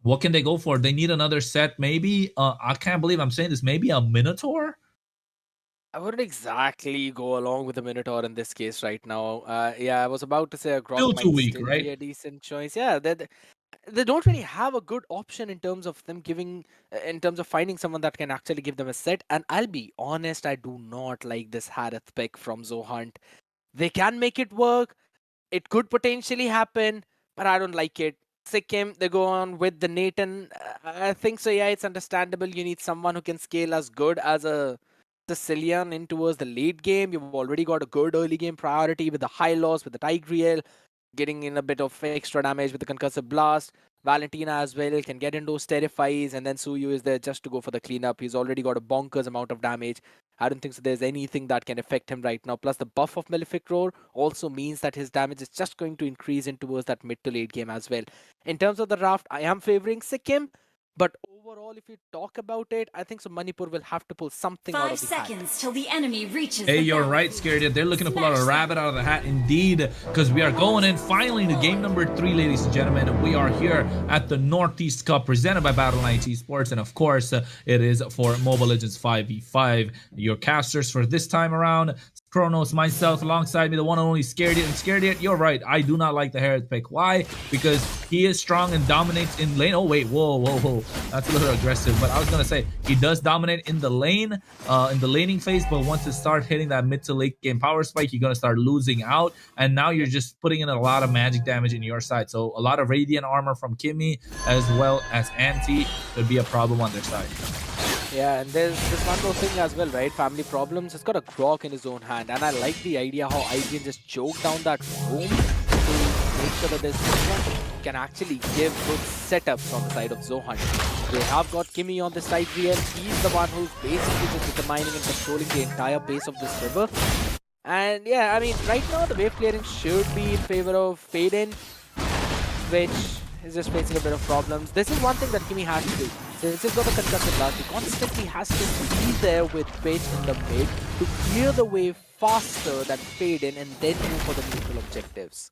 What can they go for? They need another set, maybe. I can't believe I'm saying this. Maybe a Minotaur? I wouldn't exactly go along with the Minotaur in this case right now. Yeah, I was about to say a Grok Still too might weak, still right? be a decent choice. Yeah, they don't really have a good option in terms of them giving, in terms of finding someone that can actually give them a set. And I'll be honest, I do not like this Harith pick from Zohunt. They can make it work. It could potentially happen, but I don't like it. Sikkim, they go on with the Nathan. I think so. Yeah, it's understandable. You need someone who can scale as good as a Sicilian in towards the late game. You've already got a good early game priority with the high loss, with the Tigreal, getting in a bit of extra damage with the concussive blast. Valentina as well can get into those terrifies, and then Suyu is there just to go for the cleanup. He's already got a bonkers amount of damage. I don't think so there's anything that can affect him right now. Plus the buff of Malefic Roar also means that his damage is just going to increase in towards that mid to late game as well. In terms of the draft, I am favoring Sikkim, but overall, if you talk about it, I think so Manipur will have to pull something out of the hat. 5 seconds till the enemy reaches Hey, the you're right, battlefield. Scared. They're looking to pull out a rabbit out of the hat indeed, because we are going in finally to game number 3, ladies and gentlemen. And we are here at the Northeast Cup presented by Battle9 Esports. And of course, it is for Mobile Legends 5v5. Your casters for this time around, Kronos, myself, alongside me, the one and only Scared It. And Scared It, you're right. I do not like the Harith pick. Why? Because he is strong and dominates in lane. Oh, wait. Whoa. That's a little aggressive. But I was going to say, he does dominate in the lane, in the laning phase. But once it starts hitting that mid to late game power spike, you're going to start losing out. And now you're just putting in a lot of magic damage in your side. So a lot of Radiant armor from Kimmy as well as Anti could be a problem on their side. Yeah, and there's this one more thing as well, right? Family Problems. It's got a Grok in his own hand, and I like the idea how I can just choke down that room to make sure that this one can actually give good setups on the side of Zohunt. They have got Kimmy on the side here. He's the one who's basically just determining and controlling the entire base of this river. And yeah, I mean, right now the wave clearing should be in favor of Faden, which is just facing a bit of problems. This is one thing that Kimmy has to do. Since he's got the concussive blast, he constantly has to be there with Pitch in the mid to clear the wave faster than Faden and then move for the neutral objectives.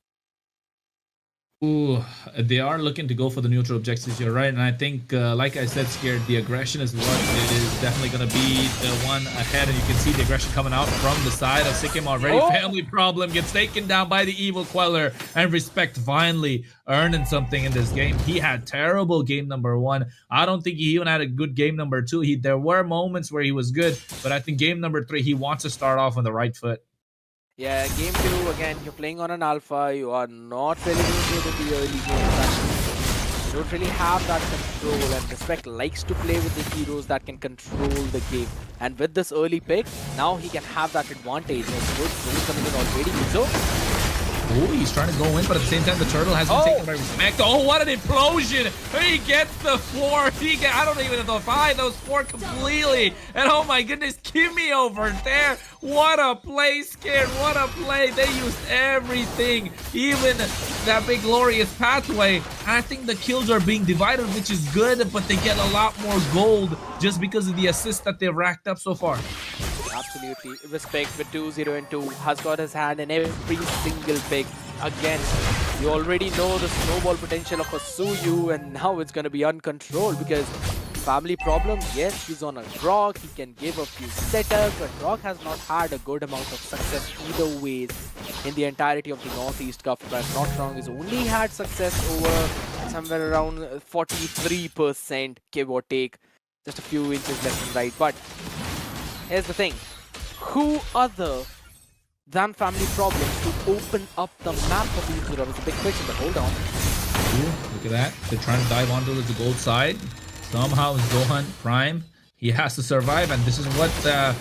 Ooh, they are looking to go for the neutral objectives. You're right, and I think, like I said, Scared, the aggression is what it is definitely going to be the one ahead, and you can see the aggression coming out from the side of Sikkim already. Oh! Family Problem gets taken down by the Evil Queller, and Respect finally earning something in this game. He had terrible game number 1. I don't think he even had a good game number 2. There were moments where he was good, but I think game number 3, he wants to start off on the right foot. Yeah, game 2, again, you're playing on an alpha, you are not really good in the early game. You don't really have that control, and Respect likes to play with the heroes that can control the game. And with this early pick, now he can have that advantage. There's good zone coming in already. So, oh, he's trying to go in, but at the same time, the turtle has been taken by Respect. Oh, what an implosion! He gets the 4. I don't even know the 5. Those 4 completely. And oh my goodness, Kimmy over there. What a play, Scared. What a play. They used everything, even that big glorious pathway. I think the kills are being divided, which is good, but they get a lot more gold just because of the assists that they've racked up so far. absolutely. Respect with 2-0 and 2 has got his hand in every single pick. Again, you already know the snowball potential of a Suyu, and now it's going to be uncontrolled because Family Problem, yes, he's on a Grok, he can give a few setups, but Grok has not had a good amount of success either ways in the entirety of the Northeast Cup. If I'm not wrong, he's only had success over somewhere around 43%, give or take. Just a few inches left and right. But here's the thing. Who other than Family Problems to open up the map for Mizoram is a big question, but hold on. Ooh, look at that. They're trying to dive onto the gold side. Somehow Zohunt Prime, he has to survive, and this is what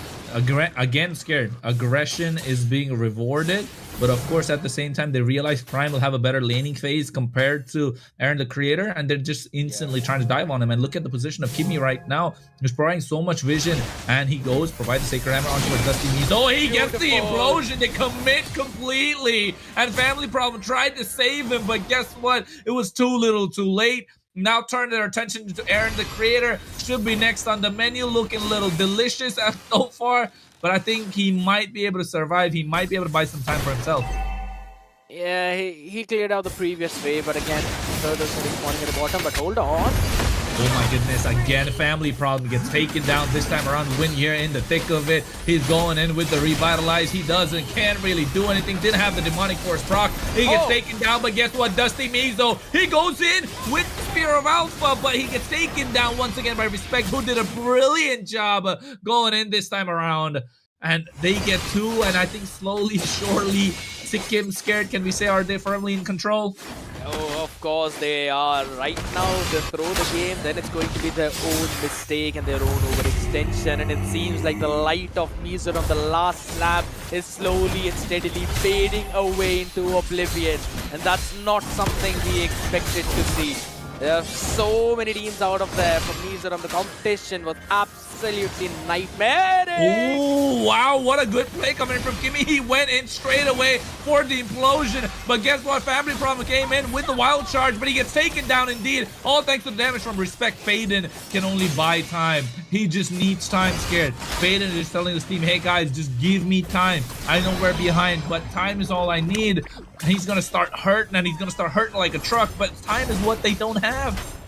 again, Scared, aggression is being rewarded, but of course at the same time they realize Prime will have a better laning phase compared to Aaron the Creator, and they're just instantly trying to dive on him. And look at the position of Kimmy right now. He's providing so much vision, and he goes, provides the Sacred Hammer onto a Dusty Knees. Oh, he gets the implosion. They commit completely, and Family Problem tried to save him, but guess what? It was too little too late. Now turn their attention to Aaron the Creator. Should be next on the menu, looking a little delicious so far, but I think he might be able to survive. He might be able to buy some time for himself. Yeah, he cleared out the previous wave, but again, turtles are spawning at the bottom, but hold on. Oh my goodness, again, family problem gets taken down this time around. Win here in the thick of it. He's going in with the revitalize. He can't really do anything. Didn't have the demonic force proc. He gets taken down, but guess what? Dusty Mizo, he goes in with Spear of Alpha, but he gets taken down once again by Respect, who did a brilliant job going in this time around. And they get 2, and I think slowly, surely, Sikkim scared, can we say, are they firmly in control? Oh, of course they are. Right now, they throw the game, then it's going to be their own mistake and their own overextension. And it seems like the light of Mizoram, the last slab, is slowly and steadily fading away into oblivion. And that's not something we expected to see. There are so many teams out of there from Mizoram. The competition was absolutely nightmarish. Oh, wow, what a good play coming in from Kimmy. He went in straight away for the implosion. But guess what? Family Problem came in with the wild charge, but he gets taken down indeed. All thanks to the damage from Respect. Faden can only buy time. He just needs time, scared. Faden is telling his team, hey guys, just give me time. I know we're behind, but time is all I need. He's gonna start hurting, and he's gonna start hurting like a truck, but time is what they don't have.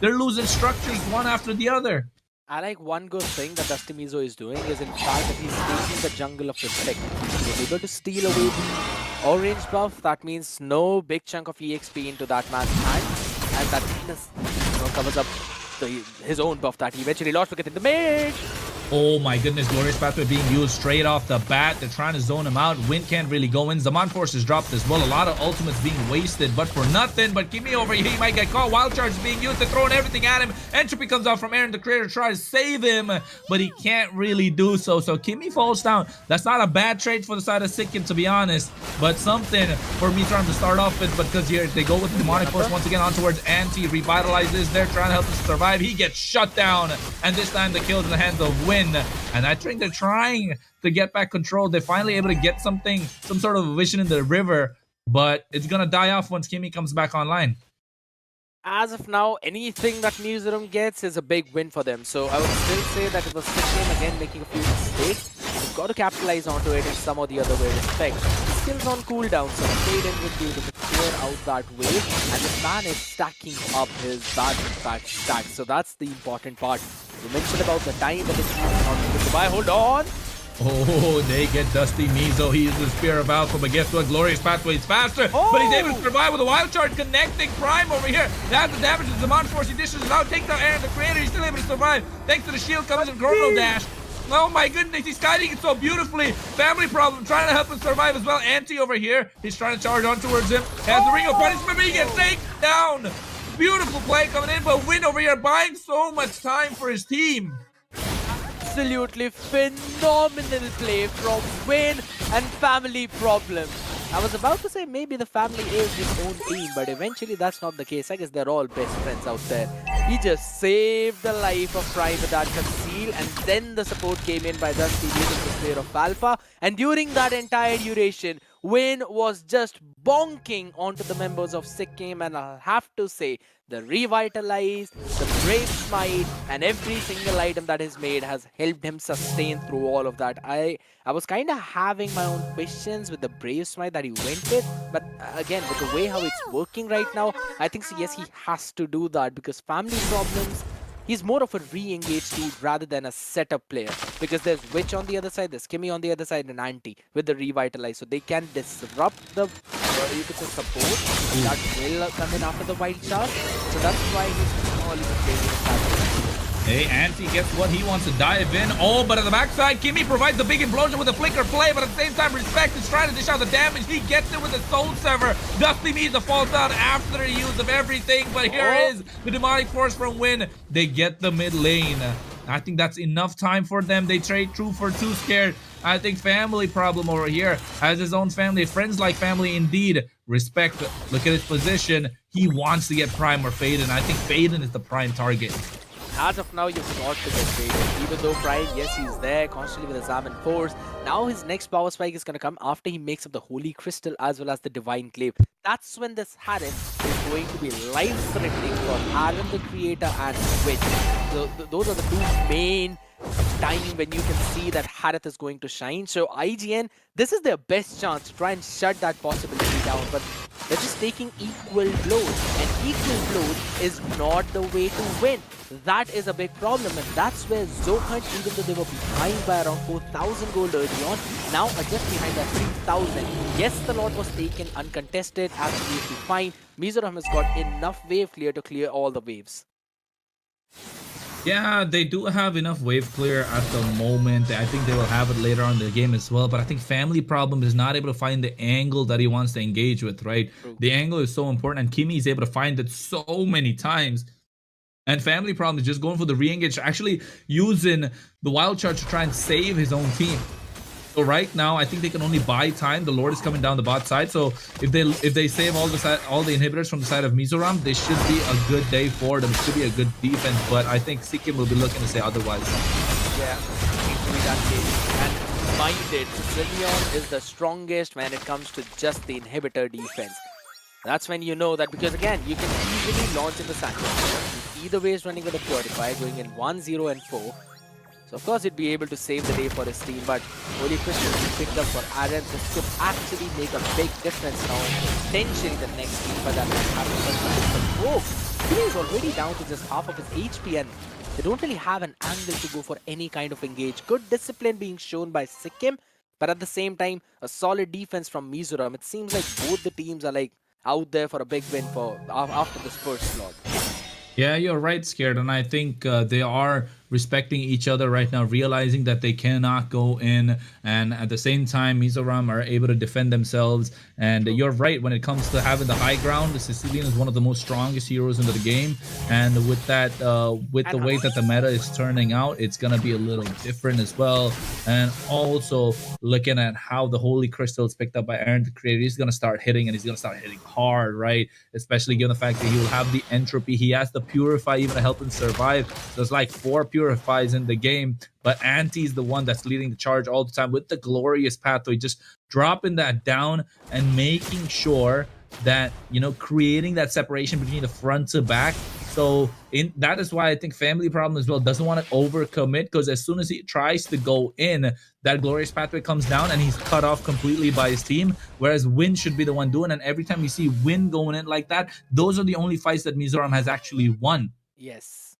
They're losing structures one after the other. I like one good thing that Dusty Mizo is doing is in fact that he's taking the jungle of Respect. He's able to steal away the orange buff. That means no big chunk of EXP into that man's hand, and that covers up his own buff that he eventually lost to get in the mid. Oh my goodness, Glorious Pathway being used straight off the bat. They're trying to zone him out. Wind can't really go in. Zaman Force is dropped as well. A lot of ultimates being wasted, but for nothing. But Kimmy over here, he might get caught. Wild Charge is being used. They're throwing everything at him. Entropy comes out from Aaron. The creator tries to save him, but he can't really do so. So Kimmy falls down. That's not a bad trade for the side of Sikkim, to be honest, but something for Mizoram to start off with, because here they go with the Demonic Force once again on towards Anti. Revitalizes. They're trying to help him survive. He gets shut down, and this time the kill's in the hands of Win. And I think they're trying to get back control. They're finally able to get some sort of vision in the river, but it's gonna die off once Kimmy comes back online. As of now, anything that Mizoram gets is a big win for them. So I would still say that it was Sikkim again making a few mistakes. They've got to capitalize onto it in some or the other way respect. The skill's on cooldown, so Faden would be able to clear out that wave, and this man is stacking up his bad impact stack. So that's the important part. You mentioned about the time that it's on the goodbye. Hold on. Oh, they get Dusty Mizo. He uses Spear of Alpha, but guess what? Glorious Pathway is faster, but he's able to survive with a Wild Charge connecting Prime over here. That's the damage. The Zaman Force, he dishes it out, takes out Aaron, the creator. He's still able to survive thanks to the shield comes in Chrono Dash. Oh my goodness, he's guiding it so beautifully. Family Problem trying to help him survive as well. Anti over here, he's trying to charge on towards him. Has the Ring of Punishment, but he gets taken down. Beautiful play coming in, but Win over here buying so much time for his team. Absolutely phenomenal play from Win and Family Problem. I was about to say maybe the family is his own team, but eventually that's not the case. I guess they're all best friends out there. He just saved the life of Prime with that conceal, and then the support came in by Dusty using the Spear of Alpha. And during that entire duration, Win was just bonking onto the members of Sikkim, and I'll have to say, the Revitalize, the Brave Smite, and every single item that is made has helped him sustain through all of that. I was kind of having my own questions with the Brave Smite that he went with, but again, with the way how it's working right now, I think so, yes, he has to do that, because Family Problems, he's more of a re-engage dude rather than a setup player, because there's Witch on the other side, there's Kimmy on the other side, and Anti with the Revitalize, so they can disrupt the you could say support that will come in after the wild charge, so that's why he's all even playing with that. Hey, Anti gets what he wants to dive in. Oh, but at the backside, Kimmy provides the big implosion with a flicker play, but at the same time, Respect is trying to dish out the damage. He gets it with a Soul Sever. Dusty Mizo falls out after the use of everything, but here is the Demonic Force from Win. They get the mid lane. I think that's enough time for them. They trade True for 2 scared. I think Family Problem over here has his own family. Friends like family indeed. Respect. Look at his position. He wants to get Prime or Faden. I think Faden is the prime target. As of now, you've got to get Faden. Even though Prime, yes, he's there constantly with the Zaman Force. Now his next power spike is going to come after he makes up the Holy Crystal as well as the Divine Clave. That's when this Harem is going to be life-threatening for Aaron the Creator and Witch. So those are the two main time when you can see that Harith is going to shine. So IGN, this is their best chance to try and shut that possibility down. But They're just taking equal blows, and equal blows is not the way to win. That is a big problem, and that's where Zohunt, even though they were behind by around 4,000 gold early on, now are just behind at 3,000. Yes, the lot was taken uncontested, absolutely fine. Mizoram has got enough wave clear to clear all the waves. Yeah, they do have enough wave clear at the moment. I think they will have it later on in the game as well. But I think Family Problem is not able to find the angle that he wants to engage with, right? True. The angle is so important, and Kimi is able to find it so many times. And Family Problem is just going for the re-engage, actually using the wild charge to try and save his own team. So right now, I think they can only buy time. The Lord is coming down the bot side, so if they save all the inhibitors from the side of Mizoram, this should be a good day for them. It should be a good defense, but I think Sikkim will be looking to say otherwise. Yeah, needs to be that case. And mind it, Zillion is the strongest when it comes to just the inhibitor defense. That's when you know that, because again, you can easily launch in the sandwich. Either way is running with a Purify, going in 1, 0, and 4. So of course he'd be able to save the day for his team, but Holy Crystal picked up for Aaron. This could actually make a big difference now, potentially the next team, but that might happen. Oh, he is already down to just half of his HP, and they don't really have an angle to go for any kind of engage. Good discipline being shown by Sikkim, but at the same time, a solid defense from Mizoram. It seems like both the teams are like out there for a big win for after this first slot. Yeah, you're right, Scared, and I think they are respecting each other right now, realizing that they cannot go in, and at the same time, Mizoram are able to defend themselves. And you're right, when it comes to having the high ground, the Sicilian is one of the most strongest heroes into the game, and with that, with the way that the meta is turning out, it's gonna be a little different as well. And also looking at how the Holy Crystal is picked up by Aaron the Creator, he's gonna start hitting, and he's gonna start hitting hard, right? Especially given the fact that he will have the entropy, he has the Purify even to help him survive. There's like 4 Purifies in the game, but Anti's the one that's leading the charge all the time with the glorious pathway, just dropping that down and making sure that, you know, creating that separation between the front to back. So that is why I think Family Problem as well doesn't want to overcommit, because as soon as he tries to go in, that glorious pathway comes down and he's cut off completely by his team, whereas Win should be the one doing it. And every time you see Win going in like that, those are the only fights that Mizoram has actually won. Yes,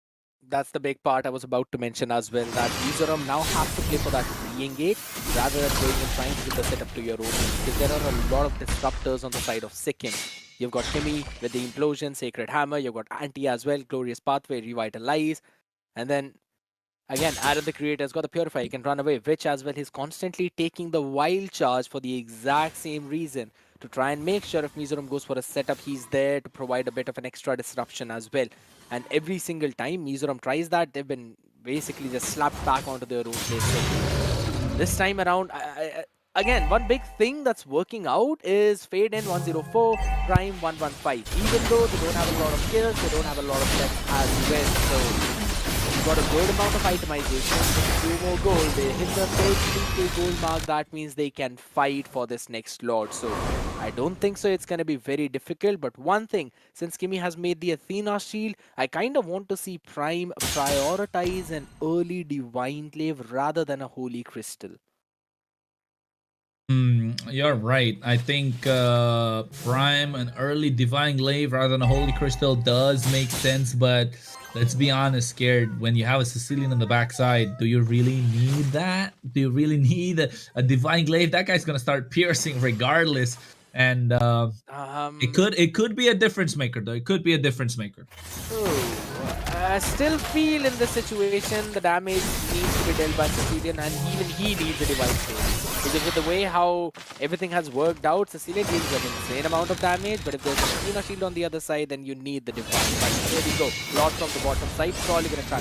that's the big part I was about to mention as well, that Mizoram now have to play for that re-engage rather than going and trying to do the setup to your own, because there are a lot of disruptors on the side of Sikkim. You've got Kimi with the Implosion, Sacred Hammer, you've got Anti as well, Glorious Pathway, Revitalize, and then again, Aaron the Creator's got the Purify, he can run away, which as well, he's constantly taking the Wild Charge for the exact same reason, to try and make sure if Mizoram goes for a setup, he's there to provide a bit of an extra disruption as well. And every single time Mizoram tries that, they've been basically just slapped back onto their own place. So this time around, again, one big thing that's working out is Fade in 104, Prime 115. Even though they don't have a lot of kills, they don't have a lot of deaths as well. So you've got a good amount of itemization. With 2 more gold, they hit the 33k gold mark. That means they can fight for this next Lord. So I don't think so it's going to be very difficult. But one thing, since Kimi has made the Athena shield, I kind of want to see Prime prioritize an early Divine Glaive rather than a Holy Crystal. You're right. I think Prime, an early Divine Glaive rather than a Holy Crystal does make sense, but let's be honest, Scared, when you have a Sicilian on the backside, do you really need that? Do you really need a Divine Glaive? That guy's gonna start piercing regardless. And it could be a difference maker, though. It could be a difference maker. I still feel in this situation the damage needs to be dealt by Sicilian, and even he needs a device save. Because with the way how everything has worked out, Sicilian deals an insane amount of damage, but if there's a Athena shield on the other side, then you need the device. But here we go. Lot from the bottom side, probably gonna try.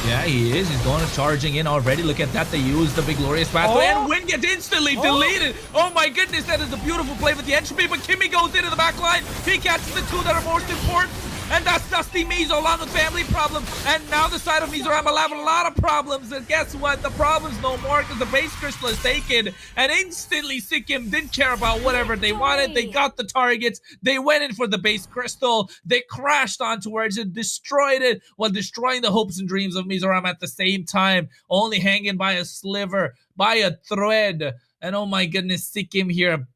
Yeah, he is. He's going to charging in already. Look at that. They use the big glorious pathway, and Win gets instantly deleted. Oh my goodness, that is a beautiful play with the entropy, but Kimi goes into the back line. He catches the 2 that are most important. And that's Dusty Mizo along with Family Problem. And now the side of Mizoram will have a lot of problems. And guess what? The problem's no more because the base crystal is taken. And instantly Sikkim didn't care about whatever they wanted. They got the targets. They went in for the base crystal. They crashed onto it and destroyed it while destroying the hopes and dreams of Mizoram at the same time. Only hanging by a sliver, by a thread. And oh my goodness, Sikkim here